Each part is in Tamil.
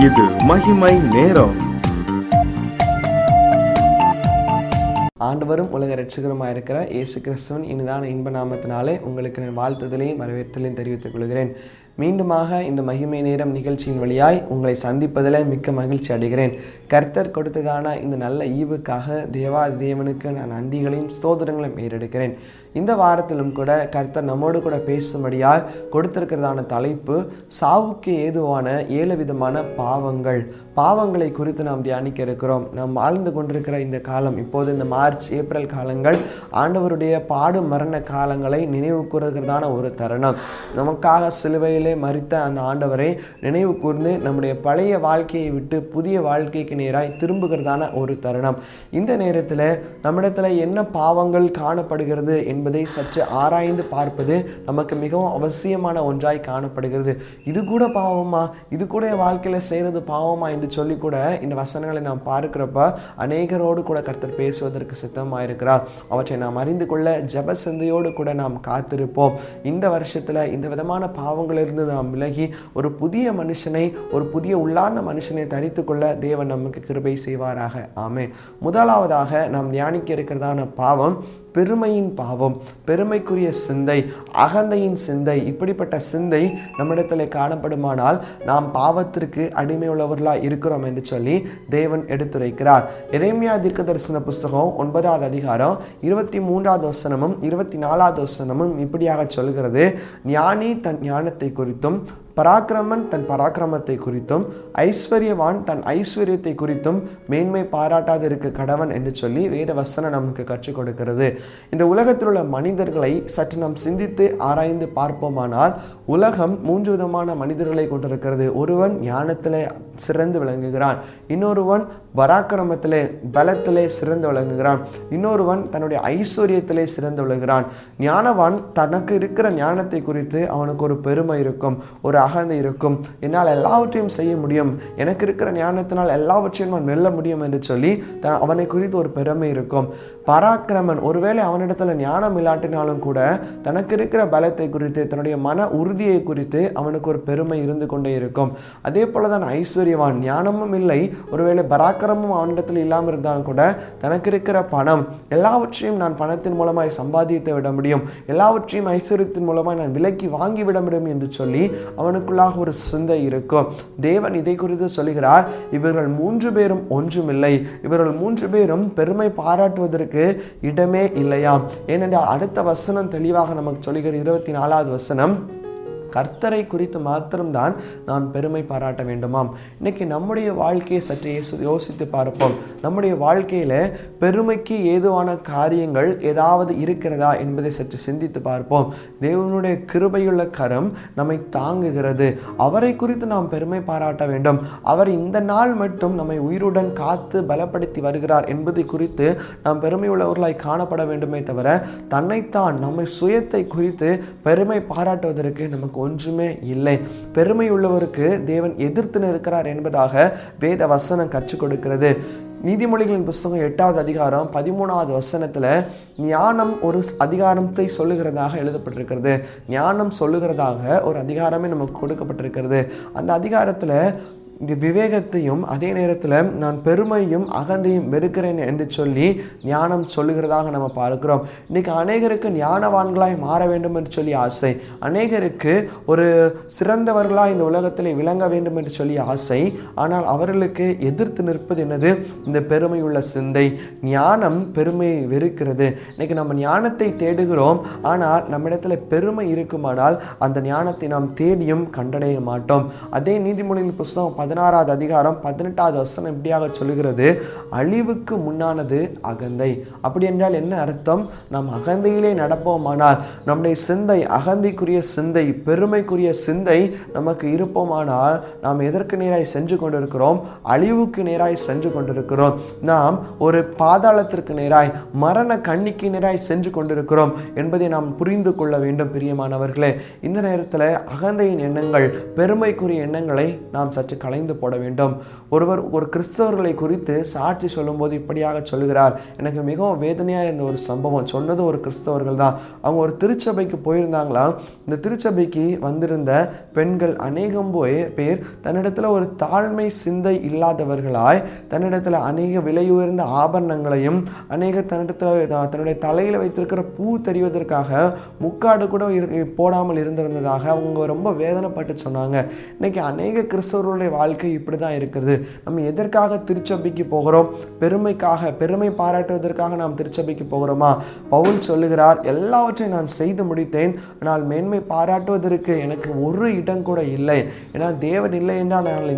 இது மகிமை நேரம். ஆண்டவரும் உலக இரட்சகருமாக இருக்கிற இயேசு கிறிஸ்துவின் இனிதான இன்ப நாமத்தினாலே உங்களுக்கு நான் வாழ்த்துதலையும் வரவேற்றலையும் தெரிவித்துக் கொள்கிறேன். மீண்டுமாக இந்த மகிமை நேரம் நிகழ்ச்சியின் வழியாய் உங்களை சந்திப்பதில் மிக்க மகிழ்ச்சி அடைகிறேன். கர்த்தர் கொடுத்ததான இந்த நல்ல ஈவுக்காக தேவனுக்கு நான் நன்றிகளையும் ஸ்தோத்திரங்களையும் ஏறெடுக்கிறேன். இந்த வாரத்திலும் கூட கர்த்தர் நம்மோடு கூட பேசும்படியாய் கொடுத்திருக்கிறதான தலைப்பு சாவுக்கு ஏதுவான 7 விதமான பாவங்களை குறித்து நாம் தியானிக்க இருக்கிறோம். நாம் வாழ்ந்து கொண்டிருக்கிற இந்த காலம், இப்போது இந்த மார்ச் ஏப்ரல் காலங்கள் ஆண்டவருடைய பாடு மரண காலங்களை நினைவு கூறுகிறதான ஒரு தருணம். நமக்காக சிலுவையிலே மரித்த அந்த ஆண்டவரை நினைவு கூர்ந்து நம்முடைய பழைய வாழ்க்கையை விட்டு புதிய வாழ்க்கைக்கு நேராய் திரும்புகிறதான ஒரு தருணம். இந்த நேரத்தில் நம்மிடத்தில் என்ன பாவங்கள் காணப்படுகிறது என்பதை சற்று ஆராய்ந்து பார்ப்பது நமக்கு மிகவும் அவசியமான ஒன்றாய் காணப்படுகிறது. இது கூட பாவமா, இது கூட வாழ்க்கையில் செய்கிறது பாவமா என்று சொல்லி கூட இந்த வசனங்களை நாம் பார்க்கிறப்ப அநேகரோடு கூட கர்த்தர் பேசுவதற்கு சித்தமாக இருக்கிறார். அவற்றை நாம் அறிந்து கொள்ள ஜெப சிந்தையோடு கூட நாம் காத்திருப்போம். இந்த வருஷத்தில் இந்த விதமான பாவங்களிலிருந்து நாம் விலகி ஒரு புதிய மனுஷனை, ஒரு புதிய உள்ளார்ந்த மனுஷனை தரித்து கொள்ள தேவன் நமக்கு கிருபை செய்வாராக. ஆமென். முதலாவதாக நாம் தியானிக்க இருக்கிறதான பாவம் பெருமையின் பாவம், பெருமைக்குரிய சிந்தை, அகந்தையின் சிந்தை. இப்படிப்பட்ட சிந்தை நம்மிடத்தில் காணப்படுமானால் நாம் பாவத்திற்கு அடிமை உள்ளவர்களாக இருக்கிறோம் என்று சொல்லி தேவன் எடுத்துரைக்கிறார். எரேமியா தீர்க்கதரிசன புஸ்தகம் 9வது அதிகாரம் 23வது வசனமும் 24வது வசனமும் இப்படியாக சொல்கிறது: ஞானி தன் ஞானத்தை குறித்தும், பராக்கிரமன் தன் பராக்கிரமத்தை குறித்தும், ஐஸ்வர்யவான் தன் ஐஸ்வர்யத்தை குறித்தும் மேன்மை பாராட்டாது இருக்க கடவன் என்று சொல்லி வேத வசனம் நமக்கு கற்றுக் கொடுக்கிறது. இந்த உலகத்தில் உள்ள மனிதர்களை சற்று நாம் சிந்தித்து ஆராய்ந்து பார்ப்போமானால் உலகம் 3 விதமான மனிதர்களை கொண்டிருக்கிறது. ஒருவன் ஞானத்திலே சிறந்து விளங்குகிறான், இன்னொருவன் பராக்கிரமத்திலே பலத்திலே சிறந்து விளங்குகிறான், இன்னொருவன் தன்னுடைய ஐஸ்வர்யத்திலே சிறந்து விளங்குகிறான். ஞானவான் தனக்கு இருக்கிற ஞானத்தை குறித்து அவனுக்கு ஒரு பெருமை இருக்கும், ஒரு அகந்தை இருக்கும். என்னால் எல்லாவற்றையும் செய்ய முடியும், எனக்கு இருக்கிற ஞானத்தினால் எல்லாவற்றையும் நான் வெல்ல முடியும் என்று சொல்லி அவனை குறித்து ஒரு பெருமை இருக்கும். பராக்கிரமன் ஒருவேளை அவனிடத்துல ஞானம் இல்லாட்டினாலும் கூட தனக்கு இருக்கிற பலத்தை குறித்து, தன்னுடைய மன உறுதியை குறித்து அவனுக்கு ஒரு பெருமை இருந்து கொண்டே இருக்கும். அதே போலதான் ஐஸ்வர்யவான், ஞானமும் இல்லை, ஒருவேளை பராக்கிரமும் அவனிடத்தில் இல்லாமல் இருந்தாலும் கூட தனக்கு இருக்கிற பணம், எல்லாவற்றையும் நான் பணத்தின் மூலமாய் சம்பாதித்து விட முடியும், எல்லாவற்றையும் ஐஸ்வர்யத்தின் மூலமாய் நான் விலைக்கு வாங்கிவிட முடியும் என்று சொல்லி அவனுக்குள்ளாக ஒரு சிந்தை இருக்கும். தேவன் இதை குறித்து சொல்கிறார், இவர்கள் 3 பேரும் ஒன்றுமில்லை, இவர்கள் 3 பேரும் பெருமை பாராட்டுவதற்கு இடமே இல்லையாம். ஏனென்றால் அடுத்த வசனம் தெளிவாக நமக்கு சொல்கிற 24வது வசனம், கர்த்தரை குறித்து மாத்திரம்தான் நான் பெருமை பாராட்ட வேண்டுமாம். இன்னைக்கு நம்முடைய வாழ்க்கையை சற்று யோசித்து பார்ப்போம். நம்முடைய வாழ்க்கையில பெருமைக்கு ஏதுவான காரியங்கள் ஏதாவது இருக்கிறதா என்பதை சற்று சிந்தித்து பார்ப்போம். தேவனுடைய கிருபையுள்ள கரம் நம்மை தாங்குகிறது. அவரை குறித்து நாம் பெருமை பாராட்ட வேண்டும். அவர் இந்த நாள் மட்டும் நம்மை உயிருடன் காத்து பலப்படுத்தி வருகிறார் என்பதை குறித்து நாம் பெருமை உள்ளவர்களாய் காணப்பட வேண்டுமே தவிர தன்னைத்தான், நம்மை சுயத்தை குறித்து பெருமை பாராட்டுவதற்கு நமக்கு ஒன்றுமே இல்லை. பெருமை உள்ளவருக்கு தேவன் எதிர்த்து நிற்கிறார் என்பதாக வேத வசனம் கற்றுக் கொடுக்கிறது. நீதிமொழிகளின் புஸ்தகம் 8வது அதிகாரம் 13வது வசனத்துல ஞானம் ஒரு அதிகாரத்தை சொல்லுகிறதாக எழுதப்பட்டிருக்கிறது. ஞானம் சொல்லுகிறதாக ஒரு அதிகாரமே நமக்கு கொடுக்கப்பட்டிருக்கிறது. அந்த அதிகாரத்துல விவேகத்தையும் அதே நேரத்தில் நான் பெருமையும் அகந்தையும் வெறுக்கிறேன் என்று சொல்லி ஞானம் சொல்லுகிறதாக நம்ம பார்க்கிறோம். இன்னைக்கு அநேகருக்கு ஞானவான்களாய் மாற வேண்டும் என்று சொல்லி ஆசை, அநேகருக்கு ஒரு சிறந்தவர்களாய் இந்த உலகத்தில் விளங்க வேண்டும் என்று சொல்லி ஆசை. ஆனால் அவர்களுக்கு எதிர்த்து நிற்பது என்னது? இந்த பெருமை உள்ள சிந்தை. ஞானம் பெருமையை வெறுக்கிறது. இன்னைக்கு நம்ம ஞானத்தை தேடுகிறோம், ஆனால் நம்மிடத்துல பெருமை இருக்குமானால் அந்த ஞானத்தை நாம் தேடியும் கண்டடைய மாட்டோம். அதே நீதிமொழியின் புஸ்தகம் 16வது அதிகாரம் 18வது வசனம் இப்படியாக சொல்லுகிறது, அழிவுக்கு முன்னானது அகந்தை. அப்படி என்றால் என்ன அர்த்தம்? நாம் அகந்தையிலே நடப்போமானால், நம்முடைய சிந்தை அகந்தைக்குரிய சிந்தை, பெருமைக்குரிய சிந்தை நமக்கு இருப்போமானால் நாம் எதற்கு நேராய் சென்று கொண்டிருக்கிறோம்? அழிவுக்கு நேராய் சென்று கொண்டிருக்கிறோம். நாம் ஒரு பாதாளத்திற்கு நேராய், மரண கண்ணிக்கு நேராய் சென்று கொண்டிருக்கிறோம் என்பதை நாம் புரிந்து கொள்ள வேண்டும். பிரியமானவர்களே, இந்த நேரத்தில் அகந்தையின் எண்ணங்கள், பெருமைக்குரிய எண்ணங்களை நாம் சற்று கலை களைந்து போட வேண்டும். ஒருவர் ஒரு கிறிஸ்தவர்களை குறித்து சாட்சி சொல்லும்போது இப்படியாக சொல்லுகிறார். எனக்கு மிகவும் வேதனையாக இருந்த ஒரு சம்பவம். சொன்னது ஒரு கிறிஸ்தவர்கள் தான். அவங்க ஒரு திருச்சபைக்கு போயிருந்தாங்களாம். இந்த திருச்சபைக்கு வந்திருந்த பெண்கள் அநேகம் பேர் தன்னிடத்துல ஒரு தாழ்மை சிந்தை இல்லாதவர்களாய், தன்னிடத்துல அநேக விலை உயர்ந்த ஆபரணங்களையும், அநேக தன்னுடைய தலையில வைத்திருக்கிற பூ தெரிவதற்காக முக்காடு கூட போடாமல் இருந்திருந்ததாக அவங்க ரொம்ப வேதனைப்பட்டு சொன்னாங்க. இன்னைக்கு அநேக கிறிஸ்தவர்களுடைய வாழ்க்கை இப்படிதான் இருக்கிறது. நம்ம எதற்காக திருச்சபைக்கு போகிறோம்? பெருமைக்காக, பெருமை பாராட்டுவதற்காக நாம் திருச்சபைக்கு போகிறோமா? பவுல் சொல்லுகிறார், எல்லாவற்றையும் நான் செய்து முடித்தேன், ஆனால் மேன்மை பாராட்டுவதற்கு எனக்கு ஒரு இடம் கூட இல்லை. ஏன்னா தேவன் இல்லை என்றால் நான்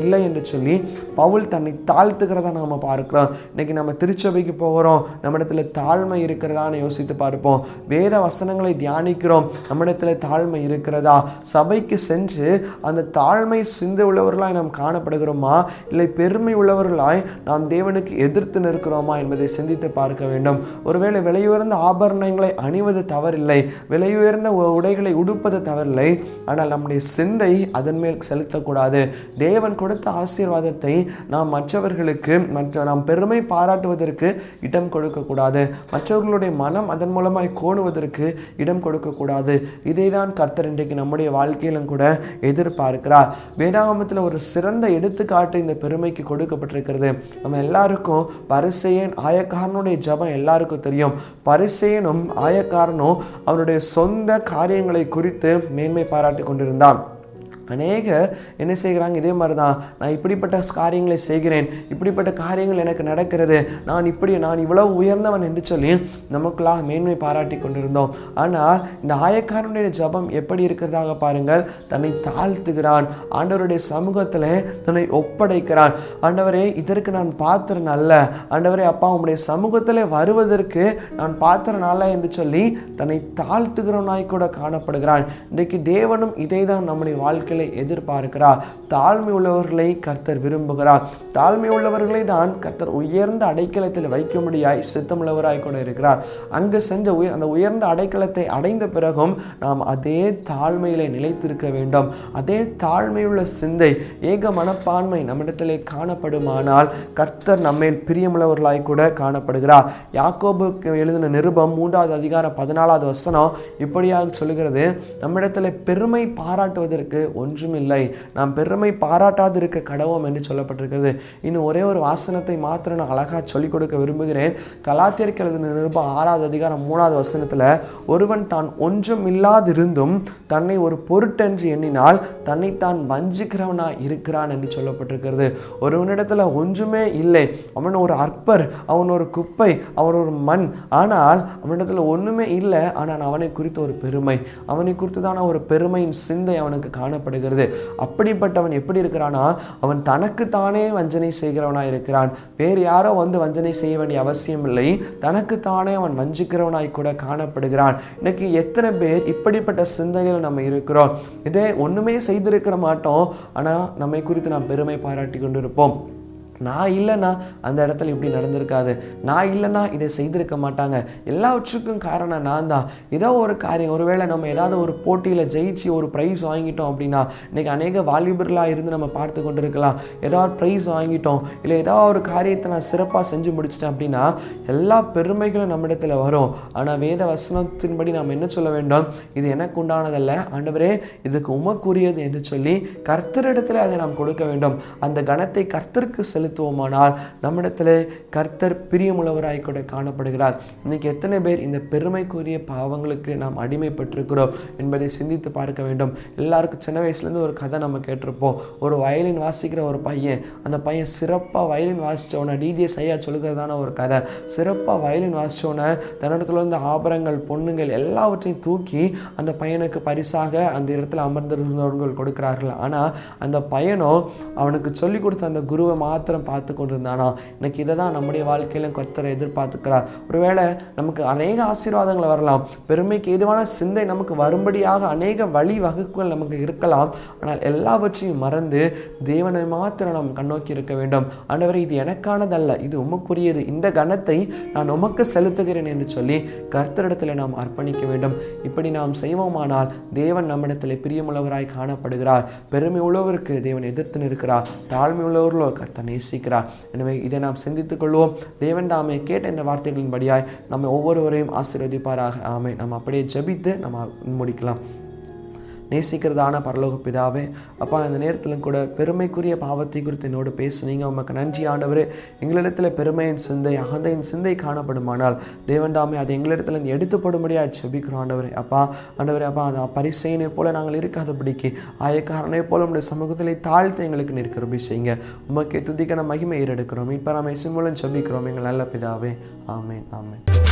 இல்லை என்று சொல்லி பவுல் தன்னை தாழ்த்துக்கிறதா நாம பார்க்கிறோம். இன்னைக்கு நம்ம திருச்சபைக்கு போகிறோம், நம்மிடத்துல தாழ்மை இருக்கிறதான்னு யோசித்து பார்ப்போம். வேத வசனங்களை தியானிக்கிறோம், நம்மிடத்துல தாழ்மை இருக்கிறதா? சபைக்கு சென்று அந்த தாழ்மை சிந்தை உள்ளவர்களாய் நாம் காணப்படுகிறோமா, இல்லை பெருமை உள்ளவர்களாய் நாம் தேவனுக்கு எதிர்த்து நிற்கிறோமா என்பதை சிந்தித்து பார்க்க வேண்டும். ஒருவேளை விலையுயர்ந்த ஆபரணங்களை அணிவது தவறில்லை, விலையுயர்ந்த உடைகளை உடுப்பது தவறில்லை, ஆனால் நம்முடைய சிந்தை அதன் மேல் செலுத்தக்கூடாது. தேவன் கொடுத்த ஆசீர்வாதத்தை நாம் மற்றவர்களுக்கு நாம் பெருமை பாராட்டுவதற்கு இடம் கொடுக்கக்கூடாது. மற்றவர்களுடைய மனம் அதன் மூலமாய் கோணுவதற்கு இடம் கொடுக்கக்கூடாது. இதை தான் கர்த்தர் இன்றைக்கு நம்முடைய வாழ்க்கையிலும் கூட எதிர்பார்க்கிறார். வேதாகமத்தில் ஒரு சிறந்த எடுத்துக்காட்டு இந்த பெருமைக்கு கொடுக்கப்பட்டிருக்கிறது. நம்ம எல்லாருக்கும் பரிசேயன் ஆயக்காரனுடைய ஜெபம் எல்லாருக்கும் தெரியும். பரிசேயனும் ஆயக்காரனும் அவருடைய சொந்த காரியங்களை குறித்து மேன்மை பாராட்டி கொண்டிருந்தான். அநேகர் என்ன செய்கிறாங்க? இதே மாதிரி தான், நான் இப்படிப்பட்ட காரியங்களை செய்கிறேன், இப்படிப்பட்ட காரியங்கள் எனக்கு நடக்கிறது, நான் இவ்வளவு உயர்ந்தவன் என்று சொல்லி நமக்குள்ளாக மேன்மை பாராட்டி கொண்டிருந்தோம். ஆனால் இந்த ஆயக்காரனுடைய ஜெபம் எப்படி இருக்கிறதாக பாருங்கள். தன்னை தாழ்த்துகிறான், ஆண்டவருடைய சமூகத்தில் தன்னை ஒப்படைக்கிறான். ஆண்டவரே, இதற்கு நான் பாத்திரன் அல்ல, ஆண்டவரே அப்பா உம்முடைய சமூகத்தில் வருவதற்கு நான் பாத்திரன் அல்ல என்று சொல்லி தன்னை தாழ்த்துகிறவனாய் கூட காணப்படுகிறான். இன்றைக்கு தேவனும் இதை தான் நம்முடைய வாழ்க்கை எதிர்பார்க்கிறார். தாழ்மை உள்ளவர்களை கர்த்தர் விரும்புகிறார். தாழ்மை உள்ளவர்களை தான் கர்த்தர் உயர்ந்த அடைக்கலத்தில் வைக்கும்படியாய் சித்தமுள்ளவராய் கூட இருக்கிறார். அங்கு சென்ற அந்த உயர்ந்த அடைக்கலத்தை அடைந்த பிறகும் நாம் அதே தாழ்மையிலே நிலைத்திருக்க வேண்டும். அதே தாழ்மையுள்ள சிந்தை, ஏக மனப்பான்மை நம்மிடத்திலே காணப்படுமானால் கர்த்தர் நம்மேல் பிரியமுள்ளவர்களாய் கூட காணப்படுகிறார். யாக்கோபுக்கு எழுதின நிருபம் 3வது அதிகாரம் 14வது வசனம் இப்படியாக சொல்லுகிறது, நம்மிடத்திலே பெருமை பாராட்டுவதற்கு ஒன்றுமில்லை, நாம் பெருமை பாராட்டாது இருக்க கடவோம் என்று சொல்லப்பட்டிருக்கிறது. இன்னும் ஒரே ஒரு வாசனத்தை மாத்திரம் நான் அழகா சொல்லிக் கொடுக்க விரும்புகிறேன். கலாத்தியருக்கு எழுதின நிருபம் 6வது அதிகாரம் 3வது வசனத்துல, ஒருவன் தான் ஒன்றும் இல்லாதிருந்தும் தன்னை ஒரு பொருட்டென்று எண்ணினால் தன்னைத்தான் வஞ்சிக்கிறவனா இருக்கிறான் என்று சொல்லப்பட்டிருக்கிறது. ஒருவனிடத்துல ஒன்றுமே இல்லை, அவன் ஒரு அற்பர், அவன் ஒரு குப்பை, அவன் ஒரு மண். ஆனால் அவனிடத்துல ஒண்ணுமே இல்லை, ஆனால் அவனை குறித்து ஒரு பெருமை, அவனை குறித்துதான ஒரு பெருமையின் சிந்தை அவனுக்கு காணப்படுகிறது. அப்படிப்பட்டவன் எப்படி இருக்கிறானா, அவன் தனக்குத்தானே வஞ்சனை செய்கிறவனாய் இருக்கிறான். வேறு யாரோ வந்து வஞ்சனை செய்ய வேண்டிய அவசியம் இல்லை, தனக்குத்தானே அவன் வஞ்சிக்கிறவனாய் கூட காணப்படுகிறான். இன்னைக்கு எத்தனை பேர் இப்படிப்பட்ட சிந்தனையில் நம்ம இருக்கிறோம்? இதே ஒண்ணுமே செய்திருக்கிற மாட்டோம், ஆனா நம்மை குறித்து நாம் பெருமை பாராட்டி கொண்டிருப்போம். நான் இல்லைன்னா அந்த இடத்துல இப்படி நடந்திருக்காது, நான் இல்லைன்னா இதை செய்திருக்க மாட்டாங்க, எல்லாவற்றுக்கும் காரணம் நான் தான். ஏதோ ஒரு காரியம், ஒருவேளை நம்ம ஏதாவது ஒரு போட்டியில் ஜெயிச்சு ஒரு ப்ரைஸ் வாங்கிட்டோம் அப்படின்னா, இன்னைக்கு அநேக வாலிபர்களாக இருந்து நம்ம பார்த்து கொண்டு இருக்கலாம். ஏதாவது ப்ரைஸ் வாங்கிட்டோம், இல்லை ஏதாவது ஒரு காரியத்தை நான் சிறப்பாக செஞ்சு முடிச்சிட்டேன் அப்படின்னா எல்லா பெருமைகளும் நம்மிடத்தில் வரும். ஆனால் வேத வசனத்தின்படி நாம் என்ன சொல்ல வேண்டும்? இது எனக்கு உண்டானதல்ல ஆண்டவரே, இதுக்கு உமக்குரியது என்று சொல்லி கர்த்தரிடத்தில் அதை நாம் கொடுக்க வேண்டும். அந்த கணத்தை கர்த்தருக்கு செலுத்துவோமானால் நம்மிடத்திலே கர்த்தர் பிரியமுள்ளவராய் கூட காணப்படுகிறார். இன்னைக்கு எத்தனை பேர் இந்த பெருமைக்குரிய பாவங்களுக்கு நாம் அடிமைப்பட்டிருக்கிறோம் என்பதை சிந்தித்து பார்க்க வேண்டும். எல்லாருக்கும் சின்ன வயசுலேருந்து ஒரு கதை நம்ம கேட்டிருப்போம். ஒரு வயலின் வாசிக்கிற ஒரு பையன், அந்த பையன் சிறப்பாக வயலின் வாசித்தோன்னே, டிஜே சையா சொல்லுகிறதான ஒரு கதை, சிறப்பாக வயலின் வாசித்தோன்னே தன்னிடத்துல இருந்த ஆபரணங்கள், பொண்ணுங்கள் எல்லாவற்றையும் தூக்கி அந்த பையனுக்கு பரிசாக அந்த இடத்துல அமர்ந்திருந்தவர்கள் கொடுக்கிறார்கள். ஆனால் அந்த பையனோ அவனுக்கு சொல்லிக் கொடுத்த அந்த குருவை மாத்திரம் வாழ்க்கையிலும் பார்த்து கொண்டிருந்தானா, இன்னைக்கு இதை தான் நம்முடைய வாழ்க்கையிலும் கர்த்தர் எதிர்பார்த்துக்கிறார். ஒருவேளை நமக்கு அநேக ஆசீர்வாதங்கள் வரலாம், பெருமைக்கு ஏதுவான சிந்தை நமக்கு வரும்படியாக அநேக வழி வகுப்புகள் நமக்கு இருக்கலாம். ஆனால் எல்லாவற்றையும் மறந்து தேவனை மாத்திரம் நாம் கண்ணோக்கி இருக்க வேண்டும். ஆண்டவரே, இது எனக்கானதல்ல, இது உமக்குரியது, இந்த கணத்தை நான் உமக்கு செலுத்துகிறேன் என்று சொல்லி கர்த்தரிடத்தில் நாம் அர்ப்பணிக்க வேண்டும். இப்படி நாம் செய்வோமானால் தேவன் நம்மிடத்தில் பிரியமுள்ளவராய் காணப்படுகிறார். பெருமை உள்ளவருக்கு தேவன் எதிர்த்து நிற்கிறார், தாழ்மை உள்ளவர்களோ கர்த்தர் நேசிக்கிறார். எனவே இதை நாம் சிந்தித்துக் கொள்வோம். தேவன் தாமே கேட்ட இந்த வார்த்தைகளின்படியாய் நம்ம ஒவ்வொருவரையும் ஆசீர்வதிப்பாராக. ஆமென். நம்ம அப்படியே ஜெபித்து நம்ம முடிக்கலாம். நேசிக்கிறதான பரலோக பிதாவே, அப்பா, இந்த நேரத்திலும் கூட பெருமைக்குரிய பாவத்தை குறித்து என்னோடு பேசுனீங்க. உமக்கு நன்றி ஆண்டவரே. எங்களிடத்தில் பெருமையின் சிந்தை, அகந்தையின் சிந்தை காணப்படுமானால் தேவன் தாமே அது எங்களிடத்துல எடுத்துப்படும்படியாக ஜெபிக்கிறோம் ஆண்டவரே. அப்பா ஆண்டவரே, அப்பா, அந்த பரிசேயனை போல நாங்கள் இருக்காதபடிக்கு ஆயக்காரனை போல உடைய சமூகத்திலே தாழ்த்து எங்களுக்கு நிற்கிறோம் செய்யுங்க. உமக்கே துதிக்கான மகிமை ஏறெடுக்கிறோம். இப்போ நாம் இயேசு மூலம் ஜெபிக்கிறோம் எங்கள் நல்ல பிதாவே. ஆமென், ஆமென்.